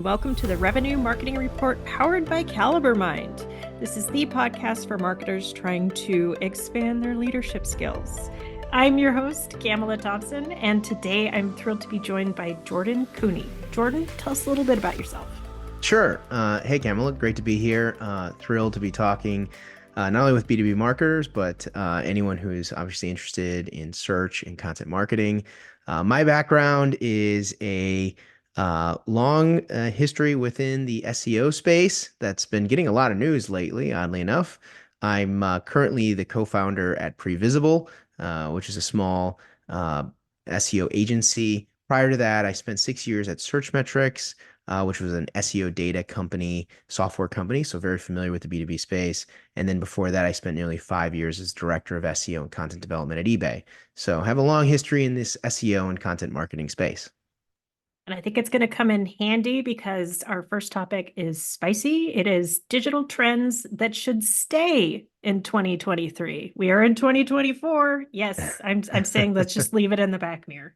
Welcome to the Revenue Marketing Report powered by Caliber Mind. This is the podcast for marketers trying to expand their leadership skills. I'm your host, Camela Thompson, and today I'm thrilled to be joined by Jordan Koene. Jordan, tell us a little bit about yourself. Sure. Hey, Camela, great to be here. Thrilled to be talking not only with B2B marketers, but anyone who is obviously interested in search and content marketing. My background is a long history within the SEO space that's been getting a lot of news lately, oddly enough. I'm currently the co-founder at Previsible, which is a small SEO agency. Prior to that, I spent 6 years at Searchmetrics, which was an SEO data company, software company, so very familiar with the B2B space. And then before that, I spent nearly 5 years as director of SEO and content development at eBay. So I have a long history in this SEO and content marketing space. And I think it's going to come in handy because our first topic is spicy. It is digital trends that should stay in 2023. We are in 2024. Yes, I'm saying let's just leave it in the back mirror.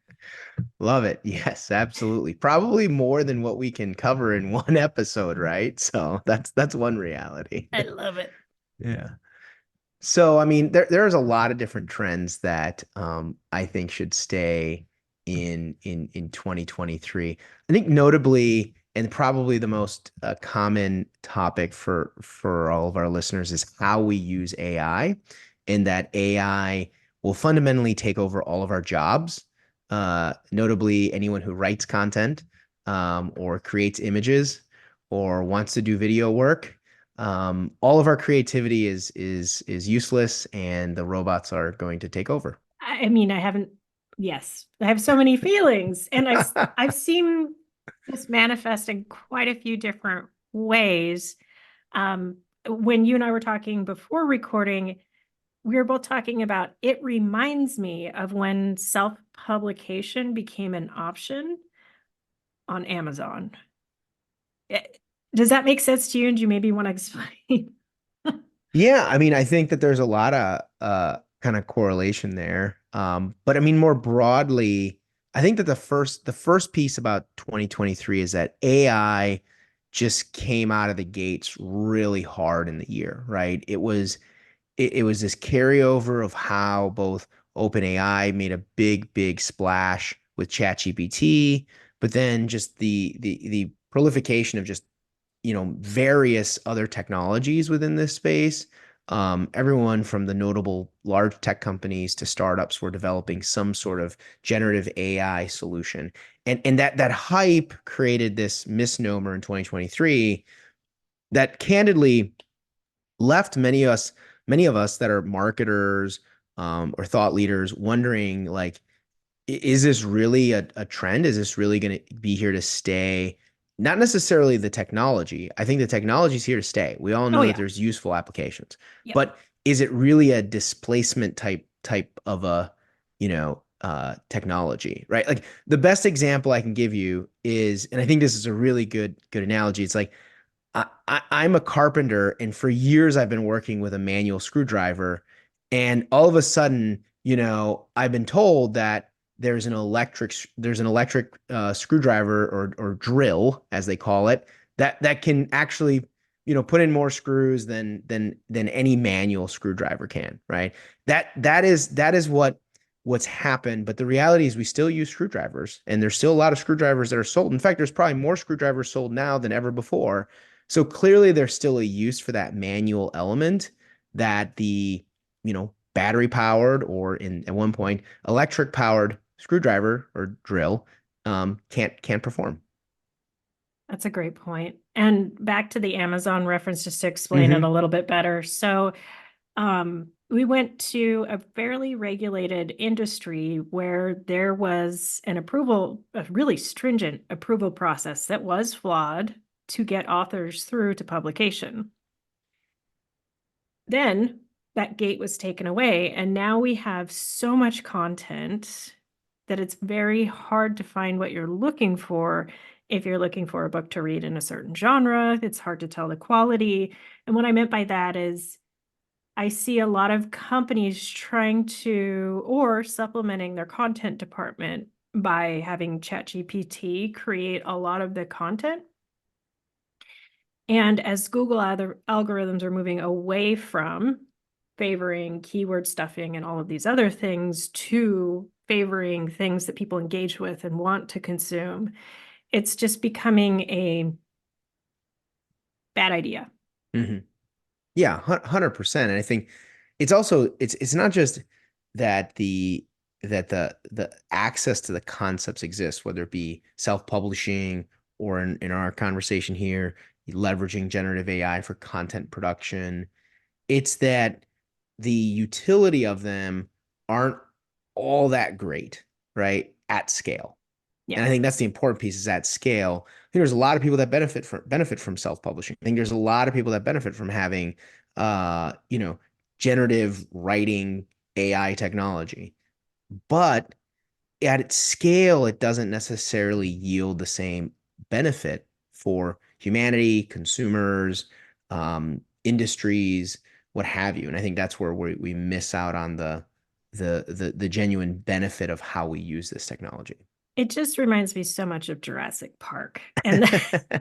Love it. Yes, absolutely. Probably more than what we can cover in one episode, right? So that's one reality. I love it. Yeah. So, I mean, there's a lot of different trends that I think should stay in 2023. I think notably, and probably the most common topic for all of our listeners is how we use AI, and that AI will fundamentally take over all of our jobs. Notably, anyone who writes content or creates images or wants to do video work, all of our creativity is useless, and the robots are going to take over. I mean, I haven't. Yes, I have so many feelings, and I've seen this manifest in quite a few different ways. When you and I were talking before recording, we were both talking about it reminds me of when self-publication became an option on Amazon. Does that make sense to you? And do you maybe want to explain? Yeah, I mean, I think that there's a lot of kind of correlation there. But I mean, more broadly, I think that the first piece about 2023 is that AI just came out of the gates really hard in the year, right? It was this carryover of how both OpenAI made a big splash with ChatGPT, but then just the prolification of just various other technologies within this space. Everyone from the notable large tech companies to startups were developing some sort of generative AI solution. And that hype created this misnomer in 2023 that candidly left many of us that are marketers or thought leaders wondering, like, is this really a trend? Is this really going to be here to stay? Not necessarily the technology. I think the technology is here to stay. We all Oh know that yeah. there's useful applications, Yep. but is it really a displacement type of a technology, right? Like the best example I can give you is, and I think this is a really good analogy. It's like I'm a carpenter, and for years I've been working with a manual screwdriver, and all of a sudden, I've been told that there's an electric screwdriver or drill, as they call it, that can actually put in more screws than any manual screwdriver can, right? That is what's happened. But the reality is we still use screwdrivers, and there's still a lot of screwdrivers that are sold. In fact, there's probably more screwdrivers sold now than ever before. So clearly there's still a use for that manual element that the, battery powered, or at one point electric powered screwdriver or drill can't perform. That's a great point. And back to the Amazon reference, just to explain it a Hmm. little bit better. So, we went to a fairly regulated industry where there was a really stringent approval process that was flawed to get authors through to publication. Then that gate was taken away, and now we have so much content that it's very hard to find what you're looking for. If you're looking for a book to read in a certain genre, it's hard to tell the quality. And what I meant by that is I see a lot of companies trying to or supplementing their content department by having ChatGPT create a lot of the content. And as Google other algorithms are moving away from favoring keyword stuffing and all of these other things to favoring things that people engage with and want to consume, it's just becoming a bad idea. Hmm. Yeah, 100%. And I think it's also it's not just that the access to the concepts exists, whether it be self-publishing or in our conversation here, leveraging generative AI for content production. It's that the utility of them aren't all that great, right? At scale. And Yeah. I think that's the important piece is at scale. I think there's a lot of people that benefit from self-publishing. I think there's a lot of people that benefit from having you know, generative writing AI technology. But at its scale, it doesn't necessarily yield the same benefit for humanity, consumers, industries, what have you. And I think that's where we miss out on the genuine benefit of how we use this technology. It just reminds me so much of Jurassic Park. And the,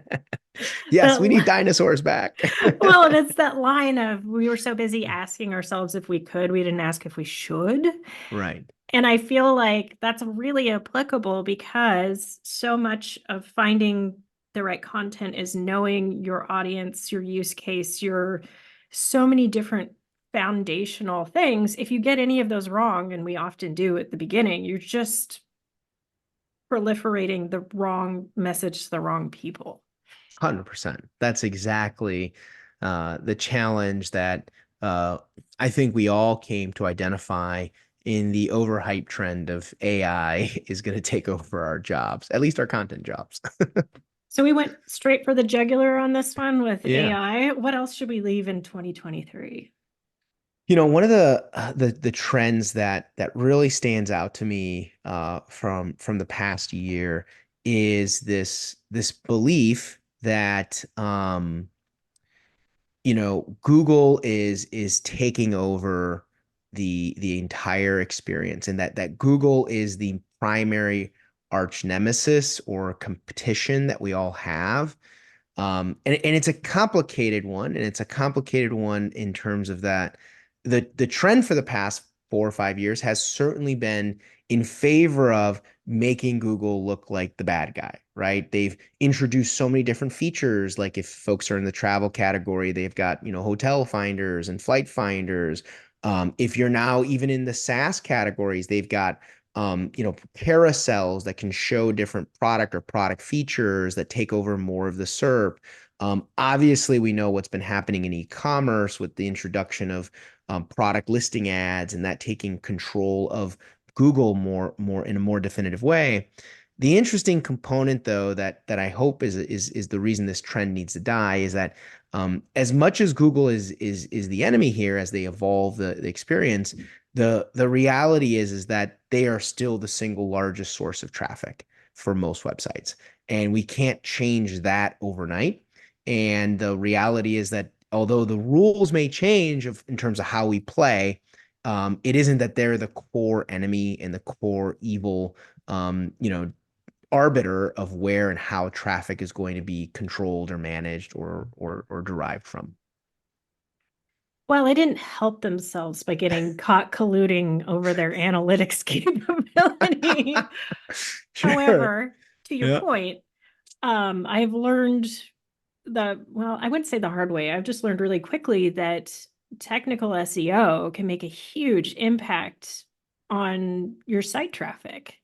Yes, we need the dinosaurs back. well, and it's that line of we were so busy asking ourselves if we could, we didn't ask if we should. Right. And I feel like that's really applicable because so much of finding the right content is knowing your audience, your use case, your so many different foundational things. If you get any of those wrong, and we often do at the beginning, you're just proliferating the wrong message to the wrong people. 100%. That's exactly the challenge that I think we all came to identify in the overhype trend of AI is going to take over our jobs, at least our content jobs. So we went straight for the jugular on this one with Yeah. AI. What else should we leave in 2023? You know, one of the trends that really stands out to me from the past year is this belief that Google is taking over the entire experience, and that Google is the primary arch nemesis or competition that we all have. And it's a complicated one, and it's a complicated one in terms of that the trend for the past 4 or 5 years has certainly been in favor of making Google look like the bad guy, right? They've introduced so many different features, like if folks are in the travel category, they've got, hotel finders and flight finders. If you're now even in the SaaS categories, they've got carousels that can show different product or product features that take over more of the SERP. Obviously, we know what's been happening in e-commerce with the introduction of product listing ads and that taking control of Google more in a more definitive way. The interesting component, though, that I hope is the reason this trend needs to die is that as much as Google is the enemy here as they evolve the experience, the reality is that they are still the single largest source of traffic for most websites, and we can't change that overnight. And the reality is that although the rules may change in terms of how we play, it isn't that they're the core enemy and the core evil, arbiter of where and how traffic is going to be controlled or managed or derived from. Well, they didn't help themselves by getting caught colluding over their analytics capability. Sure. However, to your Yeah. point, I've learned well, I wouldn't say the hard way. I've just learned really quickly that technical SEO can make a huge impact on your site traffic.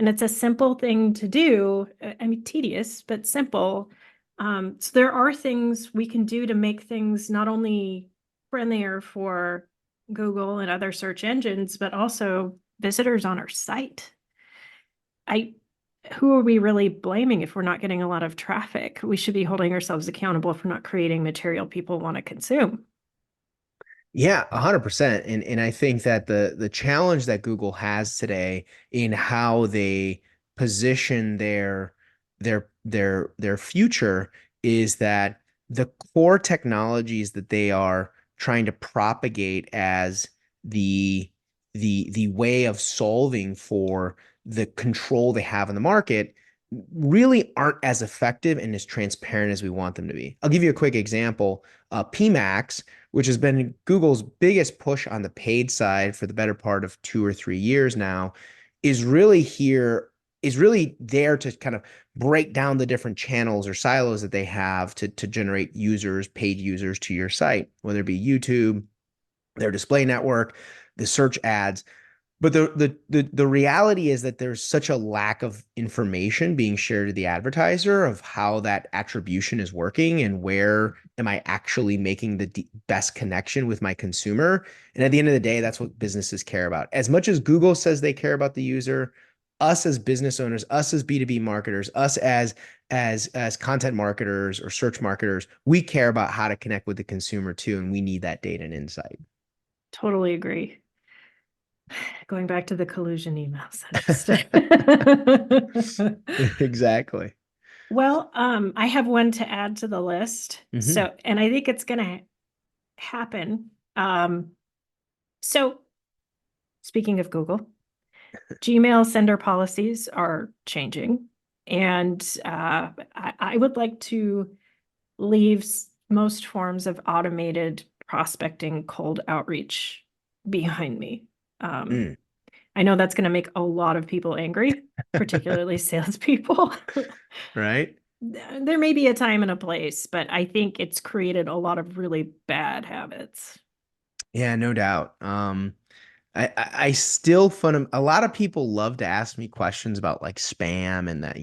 And it's a simple thing to do. I mean, tedious, but simple. So there are things we can do to make things not only friendlier for Google and other search engines, but also visitors on our site. I Who are we really blaming if we're not getting a lot of traffic? We should be holding ourselves accountable for not creating material people want to consume. Yeah, 100%. And I think that the challenge that Google has today in how they position their future is that the core technologies that they are trying to propagate as the the way of solving for the control they have in the market, really aren't as effective and as transparent as we want them to be. I'll give you a quick example. PMAX, which has been Google's biggest push on the paid side for the better part of 2 or 3 years now, is really there to kind of break down the different channels or silos that they have to generate users, paid users to your site, whether it be YouTube, their display network, the search ads. But the reality is that there's such a lack of information being shared to the advertiser of how that attribution is working and where am I actually making the best connection with my consumer. And at the end of the day, that's what businesses care about. As much as Google says they care about the user, us as business owners, us as B2B marketers, us as content marketers or search marketers, we care about how to connect with the consumer too, and we need that data and insight. Totally agree. Going back to the collusion emails. Exactly. Well, I have one to add to the list. Mhm. And I think it's going to happen. So speaking of Google, Gmail sender policies are changing. And I would like to leave most forms of automated prospecting cold outreach behind me. Mm. I know that's going to make a lot of people angry, particularly salespeople. Right? There may be a time and a place, but I think it's created a lot of really bad habits. Yeah, no doubt. I still a lot of people love to ask me questions about like spam and that,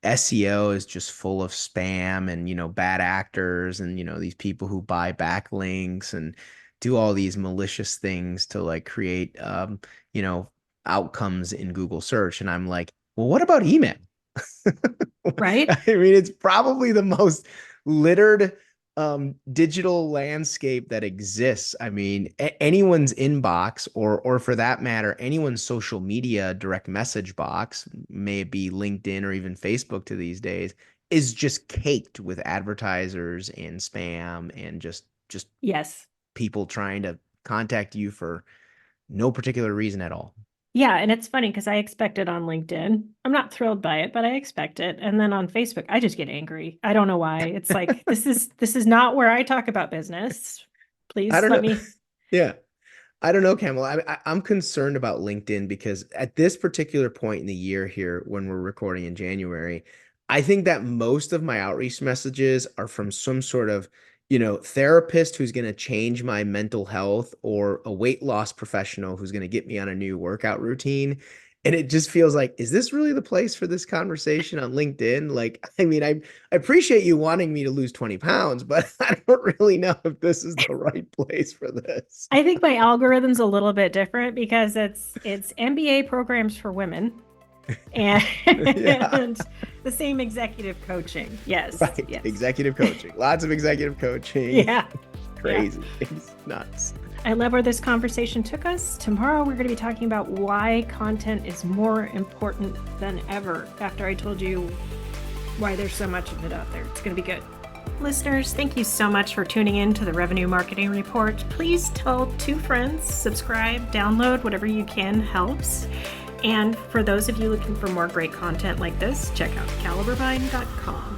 SEO is just full of spam and, bad actors and, these people who buy backlinks and do all these malicious things to like create, you know, outcomes in Google search. And I'm like, well, what about email? Right? I mean, it's probably the most littered digital landscape that exists. I mean, anyone's inbox or for that matter, anyone's social media direct message box, may it be LinkedIn or even Facebook to these days, is just caked with advertisers and spam and just Yes. people trying to contact you for no particular reason at all. Yeah, and it's funny because I expect it on LinkedIn. I'm not thrilled by it, but I expect it. And then on Facebook, I just get angry. I don't know why. It's like this is not where I talk about business. I Please don't let know. me. Yeah. I don't know, Camela. I'm concerned about LinkedIn because at this particular point in the year here, when we're recording in January, I think that most of my outreach messages are from some sort of, therapist who's going to change my mental health or a weight loss professional who's going to get me on a new workout routine. And it just feels like, is this really the place for this conversation on LinkedIn? Like, I mean, I appreciate you wanting me to lose 20 pounds, but I don't really know if this is the right place for this. I think my algorithm's a little bit different because it's MBA programs for women and, Yeah, and the same executive coaching. Yes. right. Yes. Executive coaching. Lots of executive coaching. Yeah. Crazy. It's nuts. I love where this conversation took us. Tomorrow, we're going to be talking about why content is more important than ever after I told you why there's so much of it out there. It's going to be good. Listeners, thank you so much for tuning in to the Revenue Marketing Report. Please tell 2 friends, subscribe, download, whatever you can helps. And for those of you looking for more great content like this, check out caliberbuying.com.